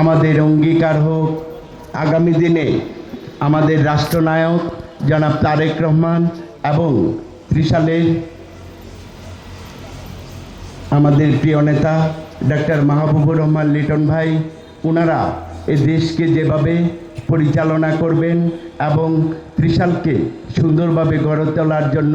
আমাদের অঙ্গীকার হোক আগামী দিনে আমাদের রাষ্ট্রনায়ক জনাব তারেক রহমান এবং ত্রিশালের আমাদের প্রিয় নেতা ডক্টর মাহবুবুর রহমান লিটন ভাই, ওনারা এই দেশকে যেভাবে পরিচালনা করবেন এবং ত্রিশালকে সুন্দরভাবে গড়ে তোলার জন্য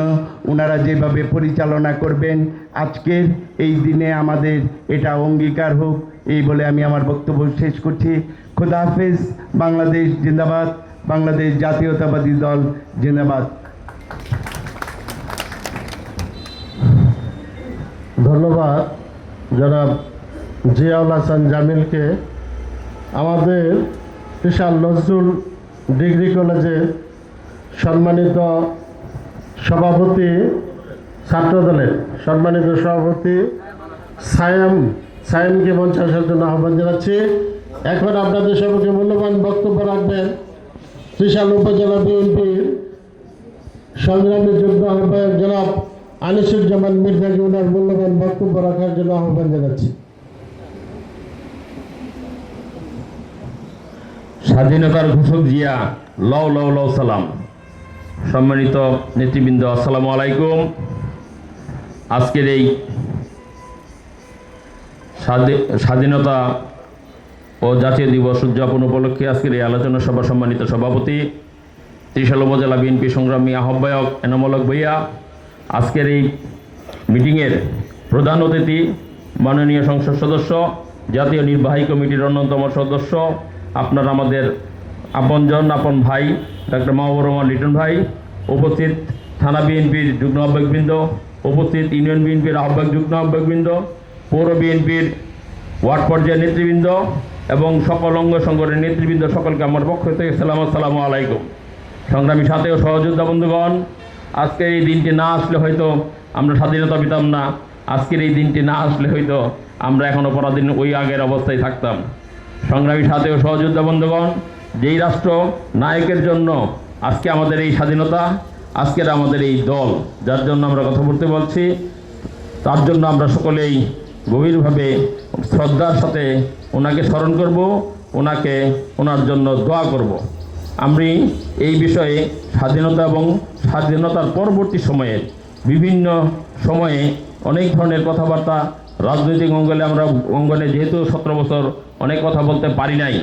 ওনারা যেভাবে পরিচালনা করবেন, আজকের এই দিনে আমাদের এটা অঙ্গীকার হোক, এই বলে আমি আমার বক্তব্য শেষ করছি। খোদা হাফেজ। বাংলাদেশ জিন্দাবাদ। বাংলাদেশ জাতীয়তাবাদী দল জিন্দাবাদ। ধন্যবাদ জনাব জিয়াউল হাসান জামিলকে। আমাদের ত্রিশাল নজরুল ডিগ্রি কলেজের সম্মানিত সভাপতি, ছাত্রদলের সম্মানিত সভাপতি সায়েমকে মঞ্চে আসার জন্য আহ্বান জানাচ্ছি। এখন আপনাদের সবাইকে মূল্যবান বক্তব্য রাখবেন ত্রিশাল উপজেলা বিএনপির সংগ্রামী যুগ্ম আহ্বায়ক জনাব আনিসুজ্জামান মির্জাকে ওনার মূল্যবান বক্তব্য রাখার জন্য আহ্বান জানাচ্ছি। স্বাধীনতার ঘোষক জিয়া, লও লও লও সালাম। সম্মানিত নেতৃবৃন্দ, আসসালামু আলাইকুম। আজকের এই স্বাধীনতা ও জাতীয় দিবস উদযাপন উপলক্ষে আজকের এই আলোচনা সভা সম্মানিত সভাপতি, ত্রিশাল উপজেলা বিএনপি সংগ্রামী আহ্বায়ক এনামুল হক ভূঁইয়া, আজকের এই মিটিংয়ের প্রধান অতিথি মাননীয় সংসদ সদস্য, জাতীয় নির্বাহী কমিটির অন্যতম সদস্য, আপনারা আমাদের আপনজন, আপন ভাই ডক্টর মাহবুবুর রহমান লিটন ভাই, উপস্থিত থানা বিএনপির যুগ্ম আহ্বায়কবৃন্দ, উপস্থিত ইউনিয়ন বিএনপির আহ্বায়ক যুগ্ম আহ্বায়কবৃন্দ, পৌর বিএনপির ওয়ার্ড পর্যায়ের নেতৃবৃন্দ এবং সকল অঙ্গ সংগঠনের নেতৃবৃন্দ, সকলকে আমার পক্ষ থেকে আসসালামু আলাইকুম। সংগ্রামী সাথী ও সহযোদ্ধা বন্ধুগণ, আজকের এই দিনটি না আসলে হয়তো আমরা স্বাধীনতা পেতাম না। আজকের এই দিনটি না আসলে হয়তো আমরা এখনও পরাধীন ওই আগের অবস্থায় থাকতাম। সংগ্রামী সাথী ও সহযোদ্ধা বন্ধুগণ, যেই রাষ্ট্র নায়কের জন্য আজকে আমাদের এই স্বাধীনতা, আজকের আমাদের এই দল, যার জন্য আমরা কথা বলতে বলছি, তার জন্য আমরা সকলেই গভীরভাবে শ্রদ্ধার সাথে ওনাকে স্মরণ করব, ওনার জন্য দোয়া করব। আমি এই বিষয়ে স্বাধীনতা এবং স্বাধীনতার পরবর্তী সময়ে বিভিন্ন সময়ে অনেক ধরনের কথাবার্তা রাজনৈতিক অঙ্গনে যেহেতু 17 বছর অনেক কথা বলতে পারি নাই।